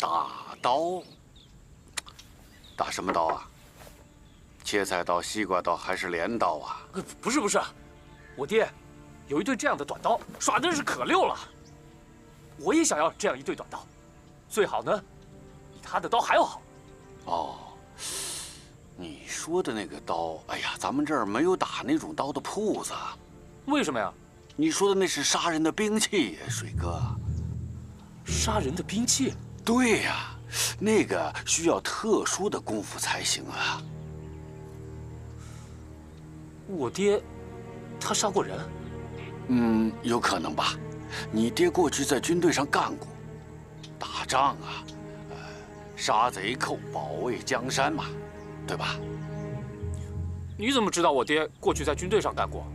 大刀？打什么刀啊？切菜刀、西瓜刀还是镰刀啊？不是，我爹有一对这样的短刀，耍的是可溜了。我也想要这样一对短刀，最好呢，比他的刀还要好。哦，你说的那个刀，哎呀，咱们这儿没有打那种刀的铺子。为什么呀？你说的那是杀人的兵器，水哥。杀人的兵器？对呀，那个需要特殊的功夫才行啊。我爹，他杀过人？有可能吧。你爹过去在军队上干过，打仗啊，杀贼寇，保卫江山嘛，对吧？你怎么知道我爹过去在军队上干过？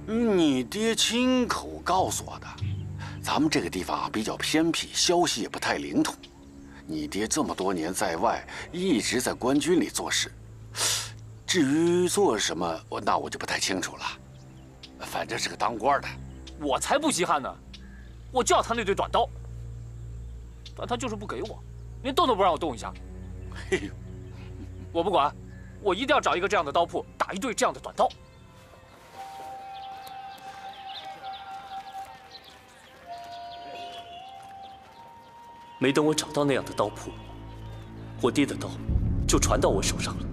你爹亲口告诉我的。咱们这个地方啊比较偏僻，消息也不太灵通。你爹这么多年在外，一直在官军里做事。至于做什么，那我就不太清楚了。反正是个当官的。我才不稀罕呢！我就要他那对短刀，但他就是不给我，连动都不让我动一下。嘿呦，我不管，我一定要找一个这样的刀铺，打一对这样的短刀。没等我找到那样的刀铺，我爹的刀就传到我手上了。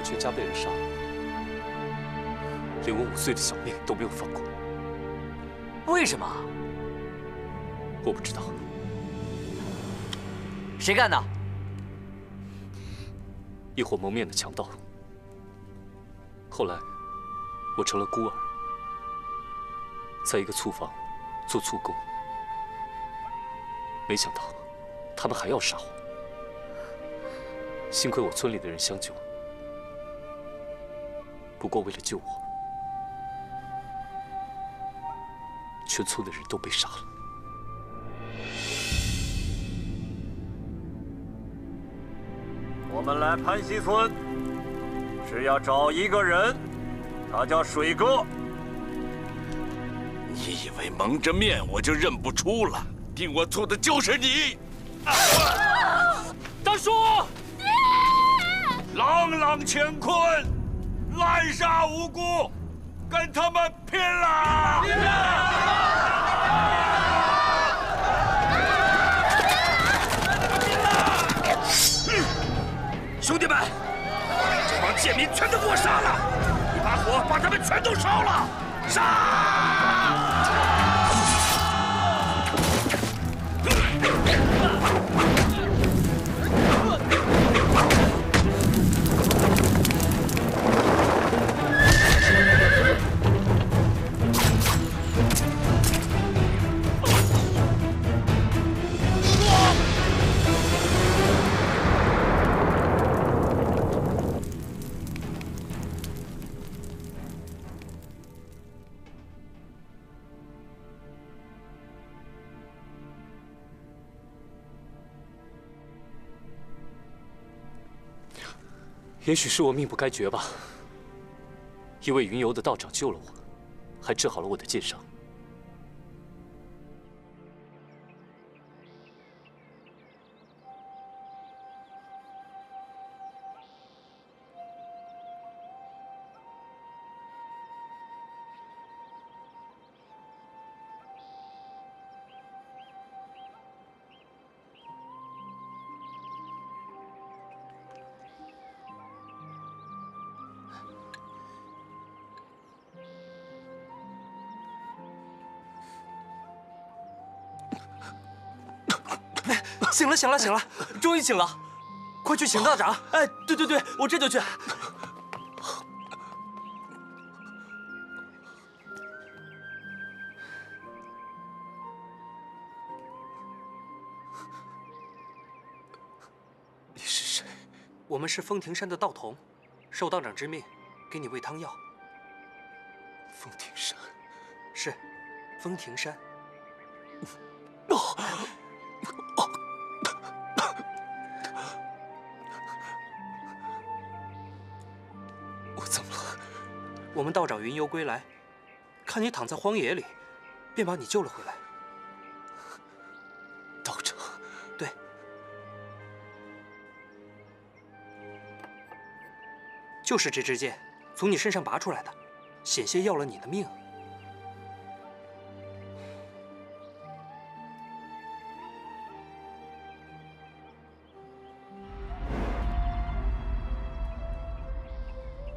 全家被人杀了，连我5岁的小妹都没有放过。为什么？我不知道。谁干的？一伙蒙面的强盗。后来，我成了孤儿，在一个醋坊做醋工。没想到，他们还要杀我。幸亏我村里的人相救。不过为了救我，全村的人都被杀了。我们来潘溪村是要找一个人，他叫水哥。你以为蒙着面我就认不出了？定我错的就是你！大叔，朗朗乾坤，滥杀无辜，跟他们拼了！兄弟们，这帮贱民全都给我杀了！一把火把他们全都烧了！杀！也许是我命不该绝吧。一位云游的道长救了我，还治好了我的剑伤。醒了，醒了，醒了，终于醒了！快去请道长！哎，对对对，我这就去。我们是风庭山的道童，受道长之命，给你喂汤药。风庭山是，风庭山。我怎么了？我们道长云游归来，看你躺在荒野里，便把你救了回来。道长，对，就是这支箭从你身上拔出来的，险些要了你的命。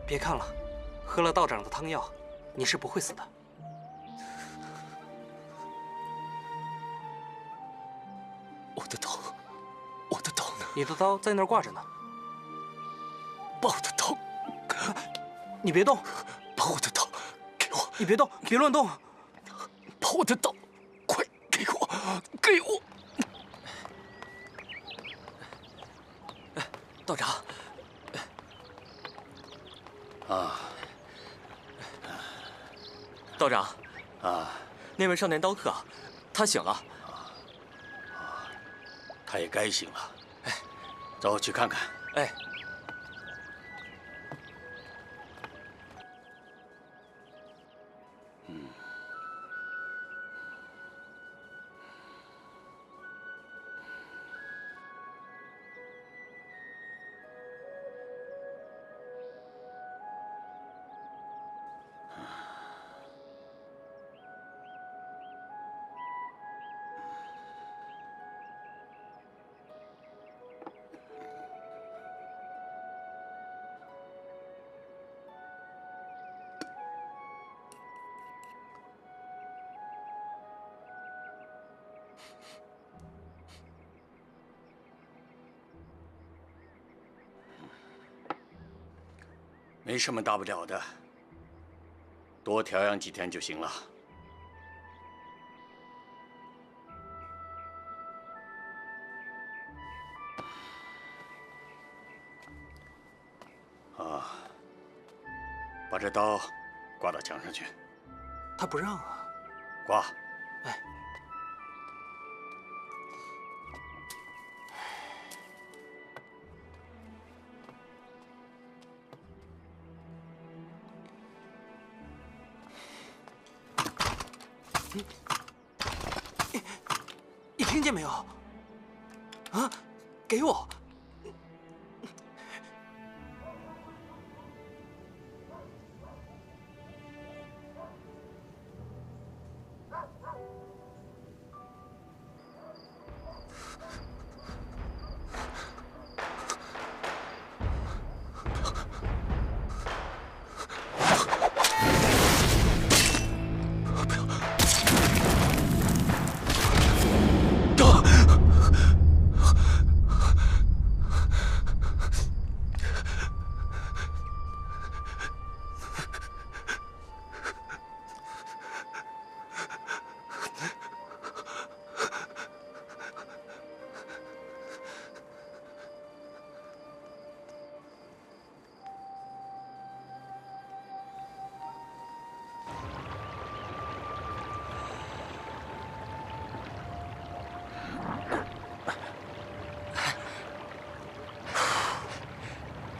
别看了，喝了道长的汤药，你是不会死的。我的刀，我的刀呢？你的刀在那儿挂着呢。把我的刀，你别动，把我的刀给我！你别动，别乱动。把我的刀，快给我，给我！道长。啊，道长，啊，那位少年刀客，他醒了。他也该醒了。哎，走去看看。哎，没什么大不了的，多调养几天就行了。啊，把这刀挂到墙上去。他不让啊。挂。哎。你听见没有？啊，给我！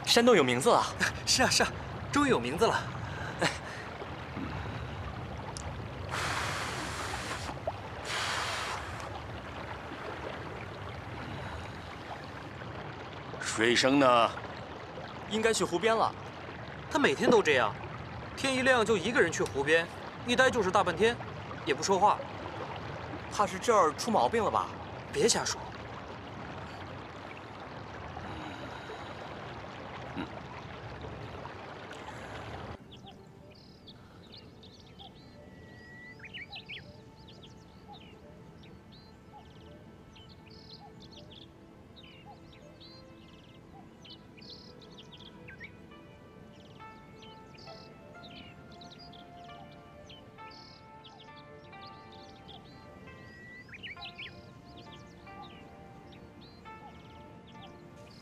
山洞有名字了。是啊是啊，终于有名字了。水生呢？应该去湖边了。他每天都这样，天一亮就一个人去湖边，一待就是大半天，也不说话。怕是这儿出毛病了吧？别瞎说。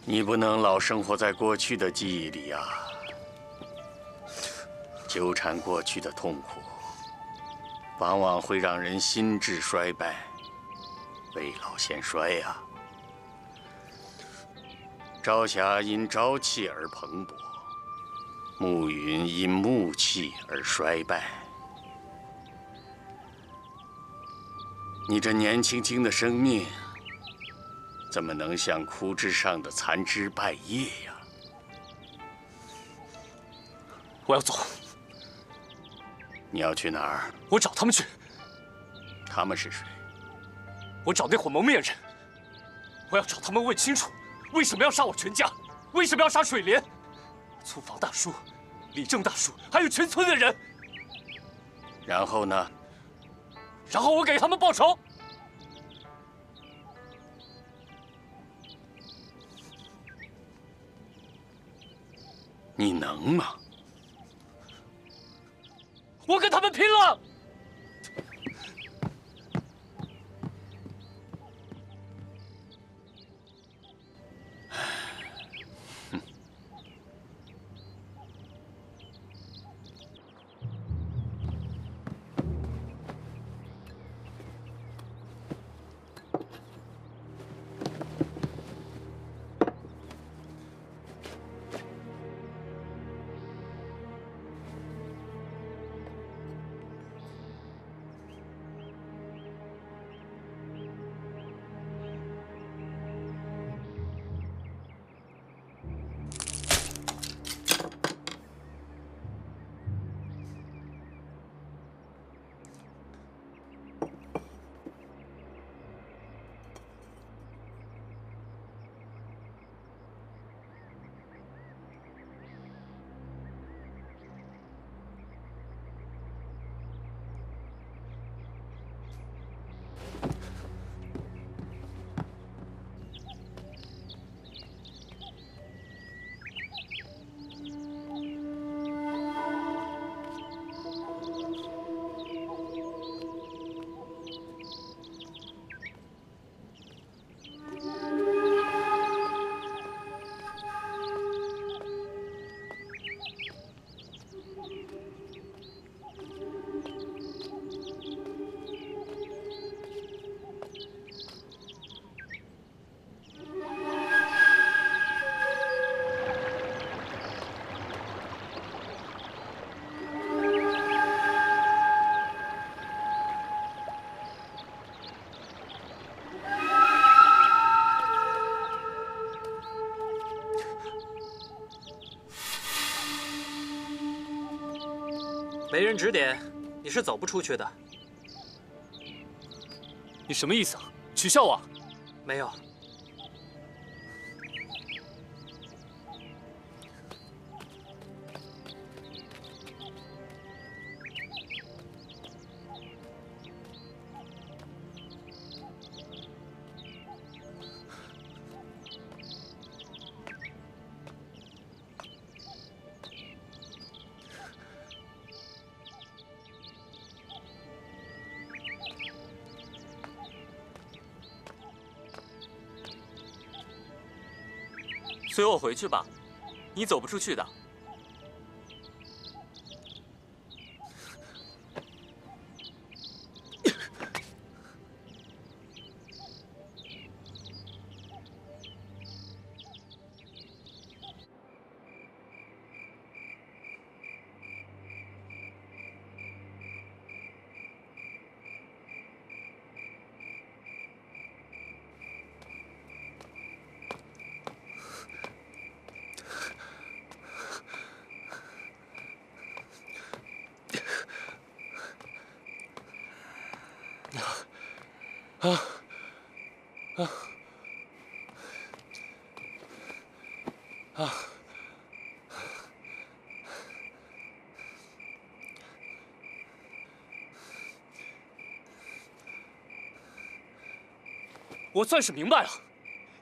你不能老生活在过去的记忆里呀，纠缠过去的痛苦，往往会让人心智衰败，未老先衰呀。朝霞因朝气而蓬勃，暮云因暮气而衰败。你这年轻轻的生命，怎么能像枯枝上的残枝败叶呀？我要走。你要去哪儿？我找他们去。他们是谁？我找那伙蒙面人。我要找他们问清楚，为什么要杀我全家？为什么要杀水莲、粗房大叔、李正大叔，还有全村的人？然后呢？然后我给他们报仇。你能吗？我跟他们拼了！没人指点，你是走不出去的。你什么意思啊？取笑我？没有。随我回去吧，你走不出去的。我算是明白了，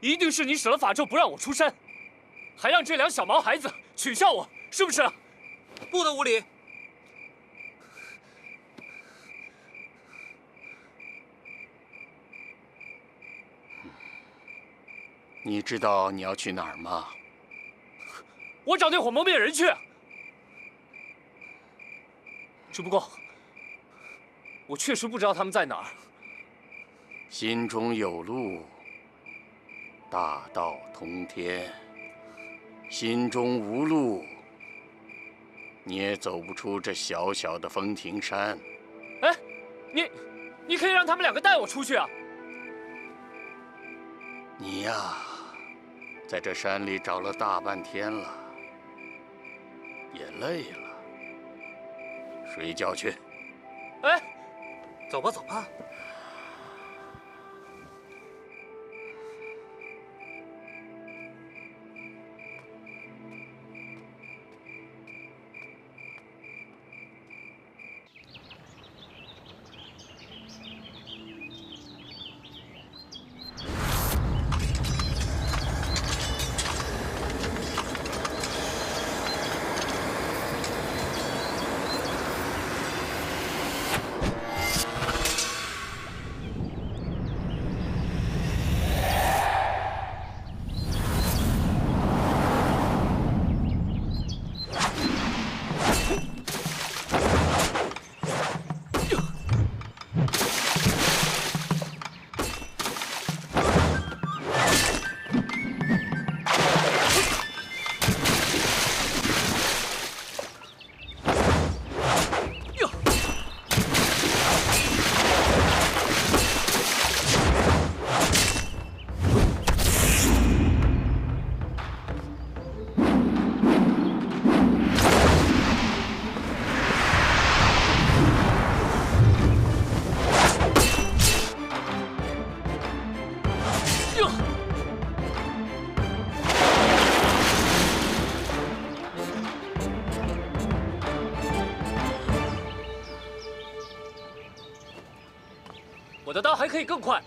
一定是你使了法咒不让我出山，还让这两小毛孩子取笑我，是不是？不得无礼！你知道你要去哪儿吗？我找那伙蒙面人去。只不过，我确实不知道他们在哪儿。心中有路，大道通天；心中无路，你也走不出这小小的风亭山。哎，你可以让他们两个带我出去啊！你呀，在这山里找了大半天了，也累了，睡觉去。哎，走吧，走吧。我的刀还可以更快。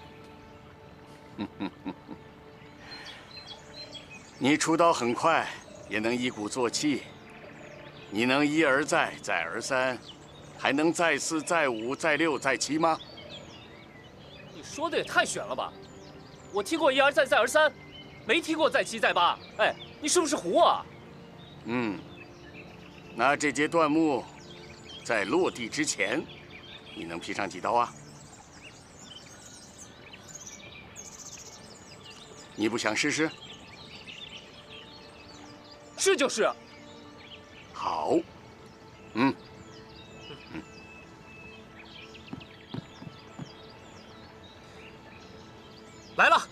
你出刀很快，也能一鼓作气。你能一而再，再而三，还能再四、再五、再六、再七吗？你说的也太玄了吧！我踢过一而再，再而三，没踢过再七、再八。哎，你是不是唬我啊？那这节断木在落地之前，你能劈上几刀啊？你不想试试？是就是。好，来了。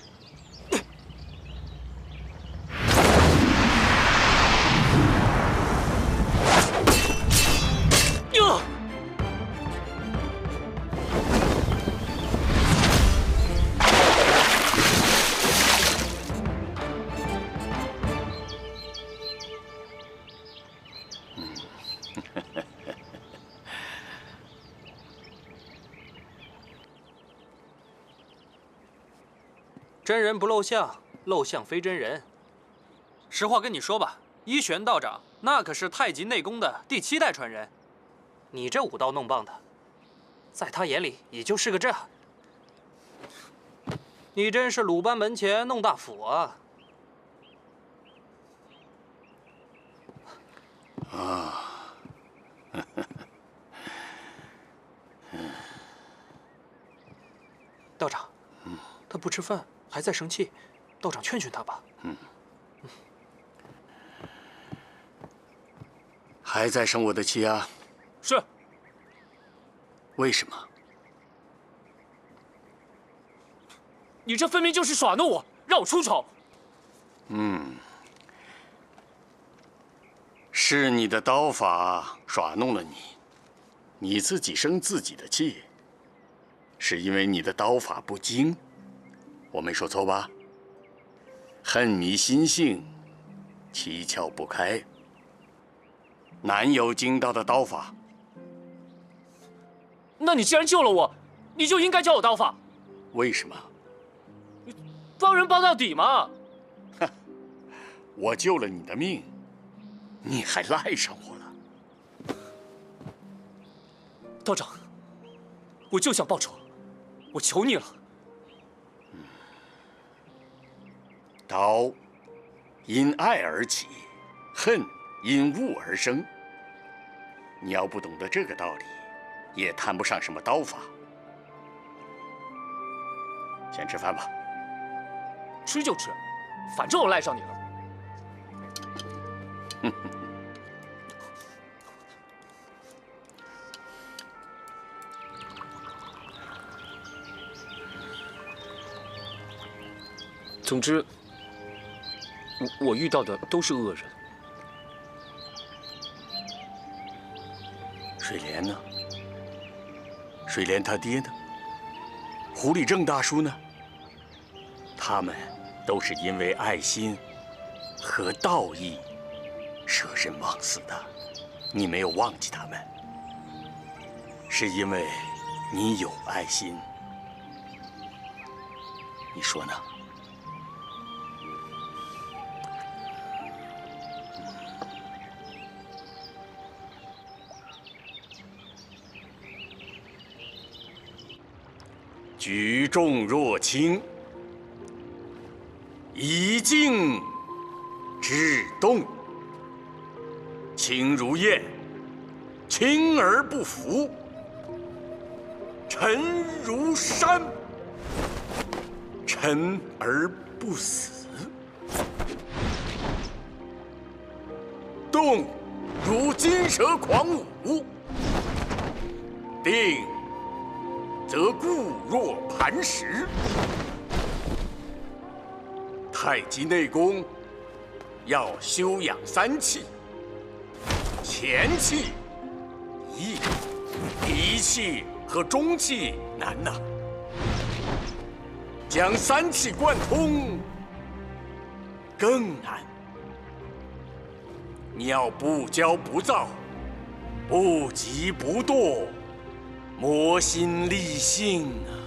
真人不露相，露相非真人。实话跟你说吧，一玄道长那可是太极内功的第7代传人，你这舞刀弄棒的，在他眼里也就是个这。你真是鲁班门前弄大斧啊！道长，他不吃饭，还在生气，道长劝劝他吧。还在生我的气啊？是。为什么？你这分明就是耍弄我，让我出丑。是你的刀法耍弄了你，你自己生自己的气，是因为你的刀法不精。我没说错吧？恨迷心性，七窍不开，难有精到的刀法。那你既然救了我，你就应该教我刀法。为什么？帮人帮到底嘛。我救了你的命，你还赖上我了。道长，我就想报仇，我求你了。刀因爱而起，恨因恶而生。你要不懂得这个道理，也谈不上什么刀法。先吃饭吧。吃就吃，反正我赖上你了。总之，我遇到的都是恶人。水莲呢？水莲他爹呢？狐狸郑大叔呢？他们都是因为爱心和道义舍身忘死的。你没有忘记他们，是因为你有爱心。你说呢？举重若轻，以静制动。轻如燕，轻而不腐；沉如山，沉而不死。动如金蛇狂舞，定则固若磐石。太极内功要修养三气：前气、意、提气和中气难呐。将三气贯通更难。你要不骄不躁，不急不惰，磨心立性啊！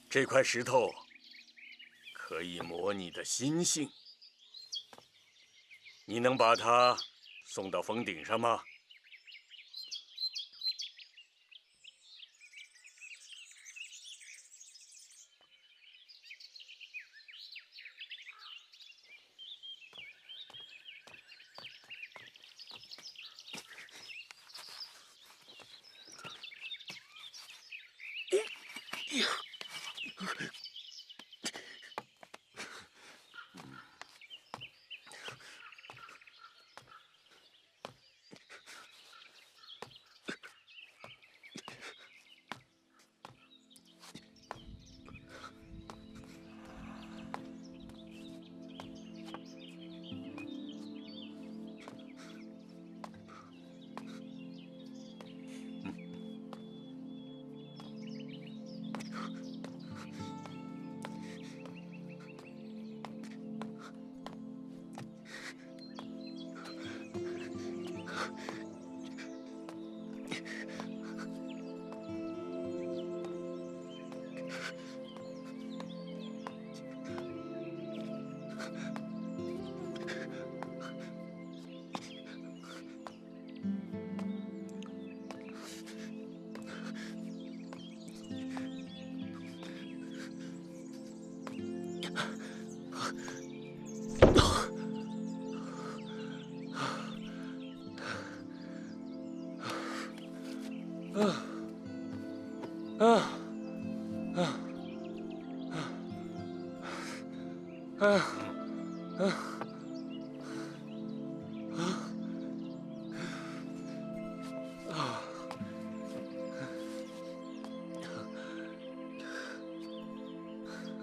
这块石头可以磨你的心性，你能把它送到峰顶上吗？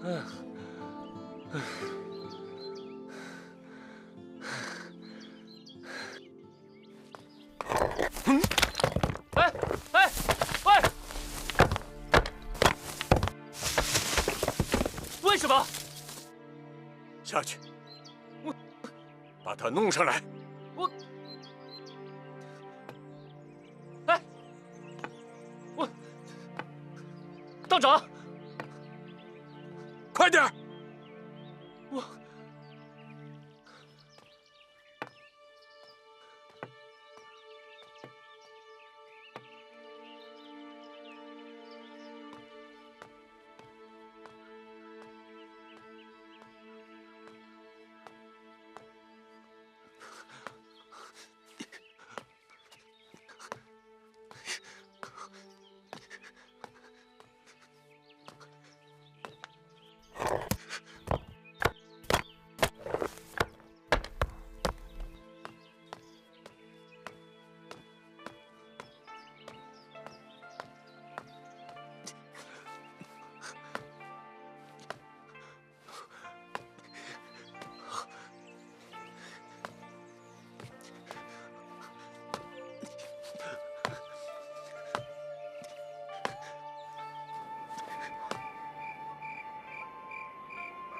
哎哎喂！为什么？下去，把他弄上来。道长，快点！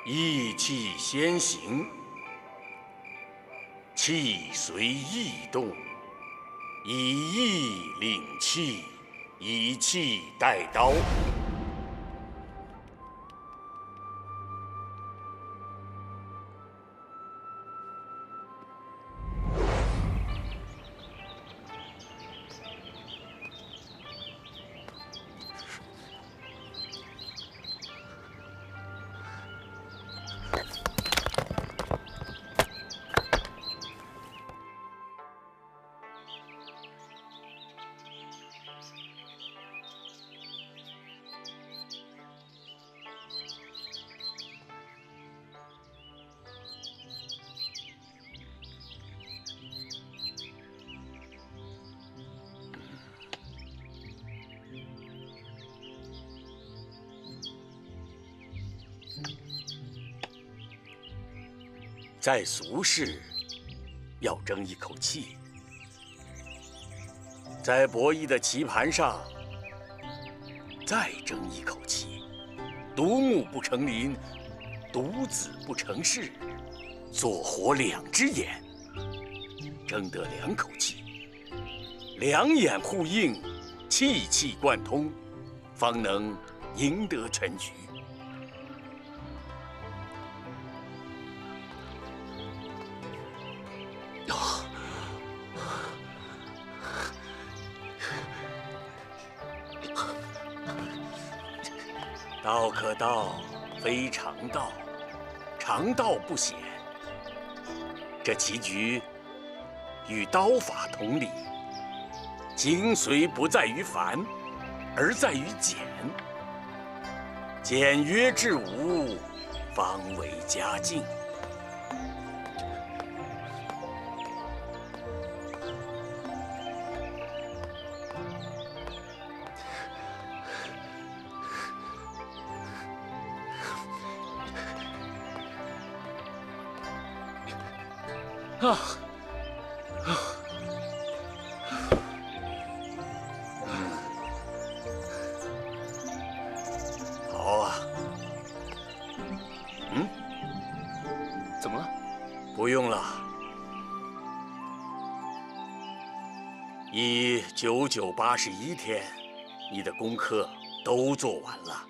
意气先行，气随意动，以意领气，以气带刀。在俗世，要争一口气；在博弈的棋盘上，再争一口气。独木不成林，独子不成事。做活两只眼，争得两口气，两眼互应，气气贯通，方能赢得全局。道可道，非常道，常道不显。这棋局与刀法同理，精髓不在于繁，而在于简。简约至武，方为佳境。好啊。怎么了？不用了。以9981天，你的功课都做完了。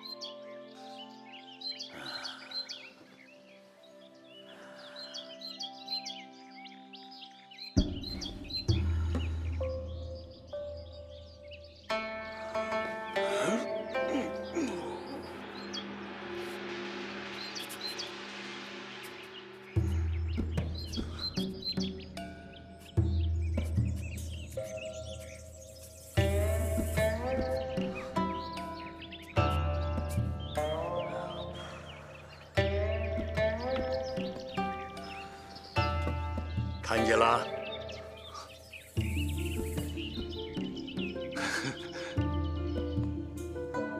看见了？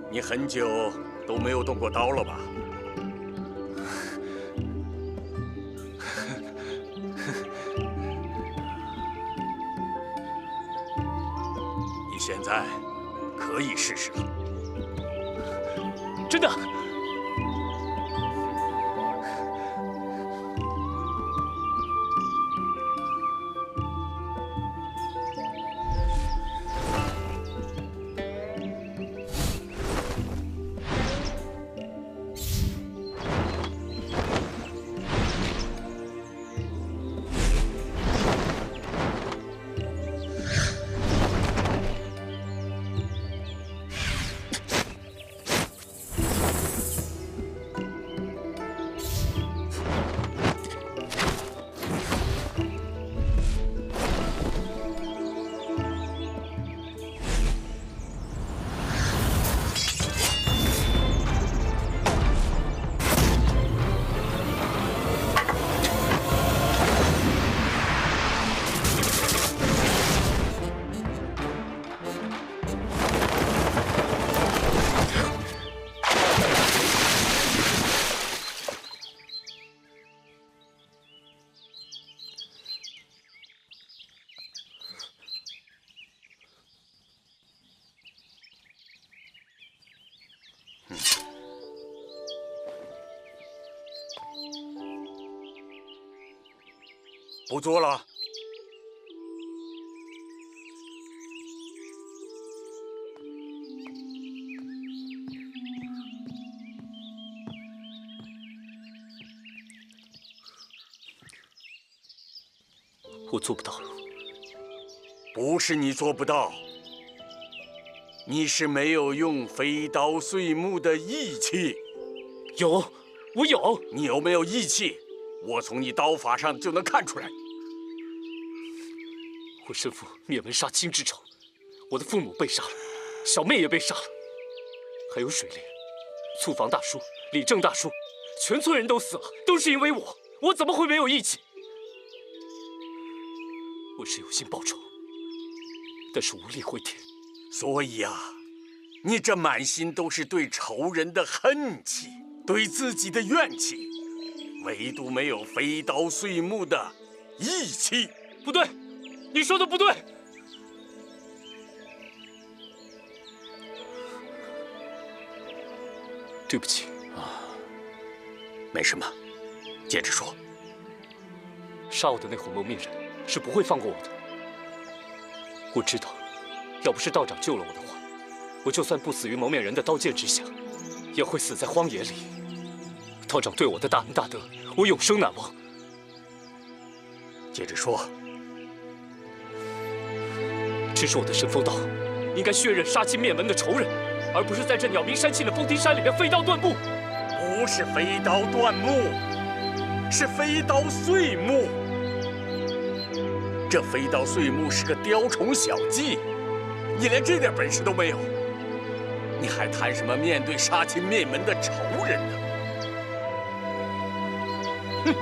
你很久都没有动过刀了吧？现在可以试试了。真的。不做了。我做不到。不是你做不到，你是没有用飞刀碎木的义气。有，我有。你有没有义气？我从你刀法上就能看出来。我身负灭门杀亲之仇，我的父母被杀了，小妹也被杀了，还有水莲、醋房大叔、李正大叔，全村人都死了，都是因为我。我怎么会没有义气？我是有心报仇，但是无力回天。所以啊，你这满心都是对仇人的恨气，对自己的怨气，唯独没有飞刀碎木的义气。不对，你说的不对。对不起啊，没什么，接着说。杀我的那伙蒙面人是不会放过我的。我知道，要不是道长救了我的话，我就算不死于蒙面人的刀剑之下，也会死在荒野里。道长对我的大恩大德，我永生难忘。接着说。这是我的神风刀，应该血刃杀尽灭门的仇人，而不是在这鸟鸣山庆的凤蹄山里面飞刀断木。不是飞刀断木，是飞刀碎木。这飞刀碎木是个雕虫小技，你连这点本事都没有，你还谈什么面对杀亲灭门的仇人呢？哼！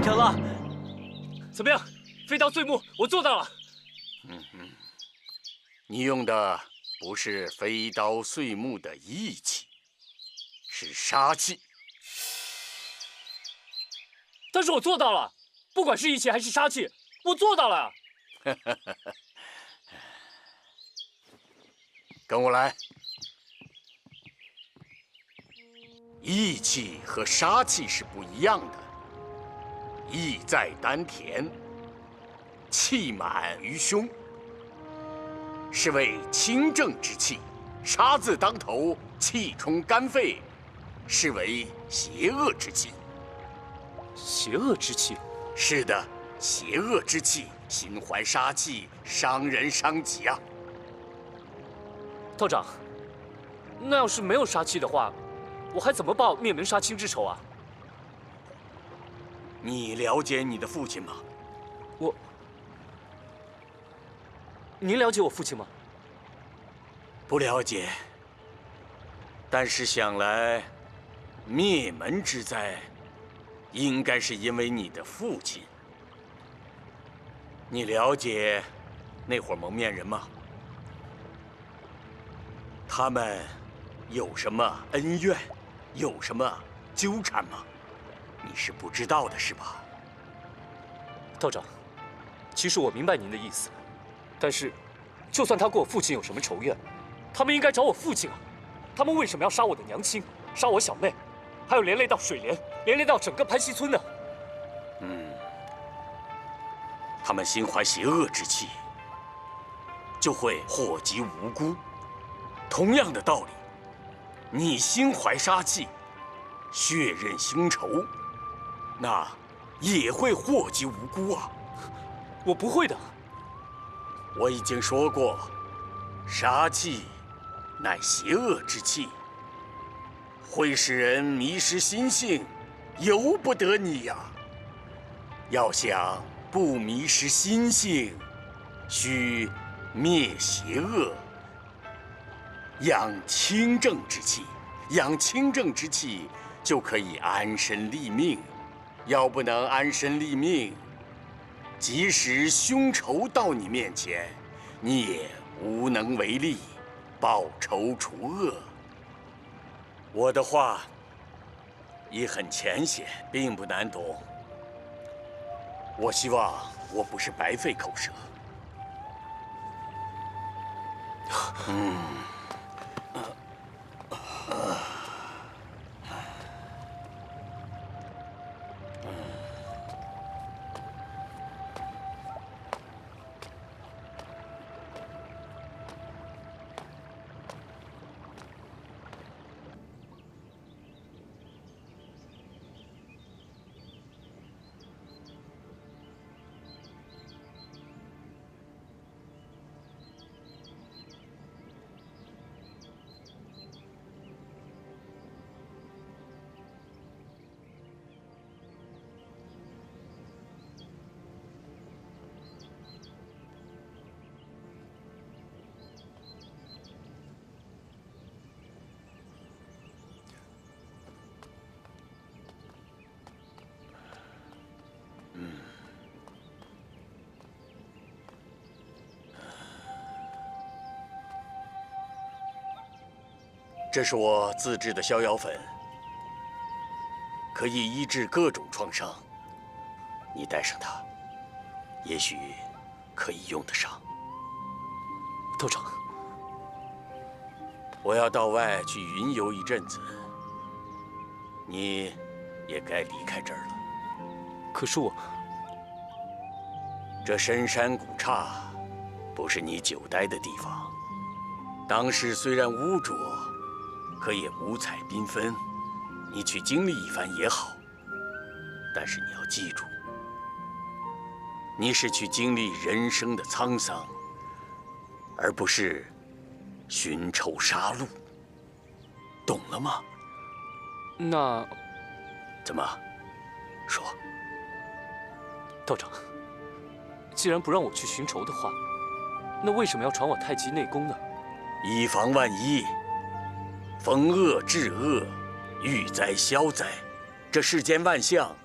成了。怎么样，飞刀碎木，我做到了。你用的不是飞刀碎木的义气，是杀气。但是我做到了，不管是义气还是杀气，我做到了。跟我来。义气和杀气是不一样的。义在丹田，气满于胸，是为清正之气；杀字当头，气冲肝肺，是为邪恶之气。邪恶之气？是的，邪恶之气，心怀杀气，伤人伤己啊！道长，那要是没有杀气的话，我还怎么报灭门杀亲之仇啊？你了解你的父亲吗？您了解我父亲吗？不了解。但是想来，灭门之灾，应该是因为你的父亲。你了解那伙蒙面人吗？他们有什么恩怨，有什么纠缠吗？你是不知道的，是吧？道长，其实我明白您的意思，但是，就算他跟我父亲有什么仇怨，他们应该找我父亲啊！他们为什么要杀我的娘亲，杀我小妹，还有连累到水莲，连累到整个潘溪村呢？他们心怀邪恶之气，就会祸及无辜。同样的道理，你心怀杀气，血刃凶仇，那也会祸及无辜啊！我不会的。我已经说过，杀气乃邪恶之气，会使人迷失心性，由不得你呀。要想不迷失心性，须灭邪恶，养清正之气。养清正之气，就可以安身立命。要不能安身立命，即使凶仇到你面前，你也无能为力，报仇除恶。我的话也很浅显，并不难懂。我希望我不是白费口舌。这是我自制的逍遥粉，可以医治各种创伤。你带上它，也许可以用得上。道长，我要到外去云游一阵子，你也该离开这儿了。可是我……这深山古刹，不是你久待的地方。当时虽然污浊，可也五彩缤纷，你去经历一番也好。但是你要记住，你是去经历人生的沧桑，而不是寻仇杀戮，懂了吗？那怎么说？道长，既然不让我去寻仇的话，那为什么要传我太极内功呢？以防万一。逢恶治恶，遇灾消灾，这世间万象，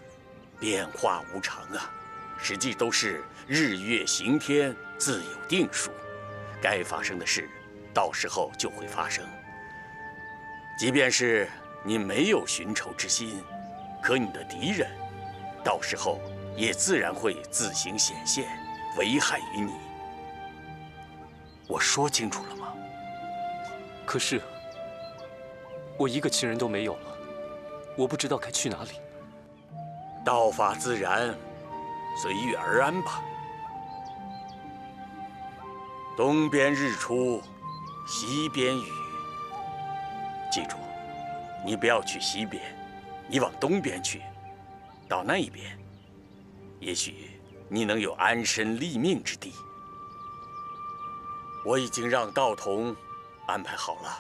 变化无常啊，实际都是日月行天，自有定数。该发生的事，到时候就会发生。即便是你没有寻仇之心，可你的敌人，到时候也自然会自行显现，危害于你。我说清楚了吗？可是我一个亲人都没有了，我不知道该去哪里。道法自然，随遇而安吧。东边日出，西边雨。记住，你不要去西边，你往东边去，到那一边，也许你能有安身立命之地。我已经让道童安排好了，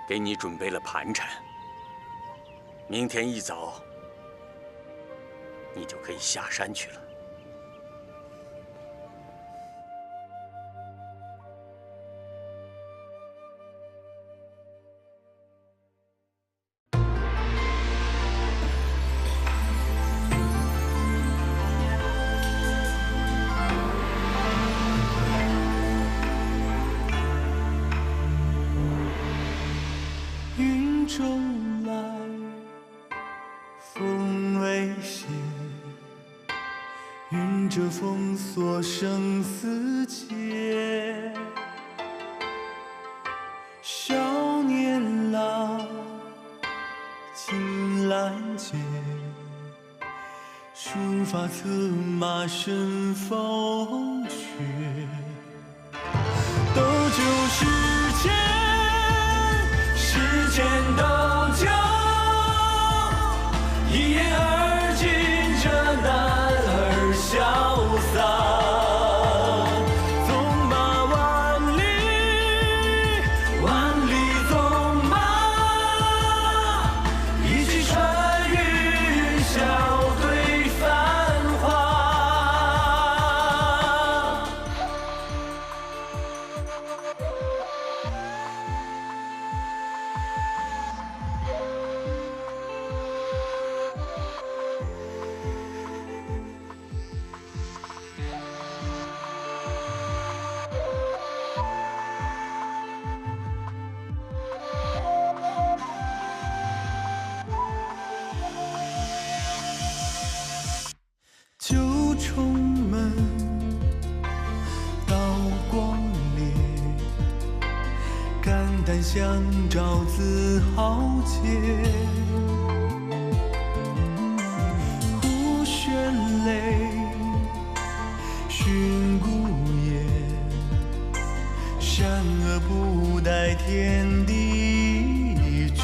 给你准备了盘缠。明天一早，你就可以下山去了。云中来，风未歇。云遮风锁生死劫。少年郎，青兰街。书法策马生风雪。斗酒世间。世间斗酒，一言而尽，这男儿潇洒。纵马万里，万里纵马，一骑穿云霄对繁华。九重门，刀光烈，肝胆相照自豪杰。胡旋雷，寻孤雁，善恶不待天地决。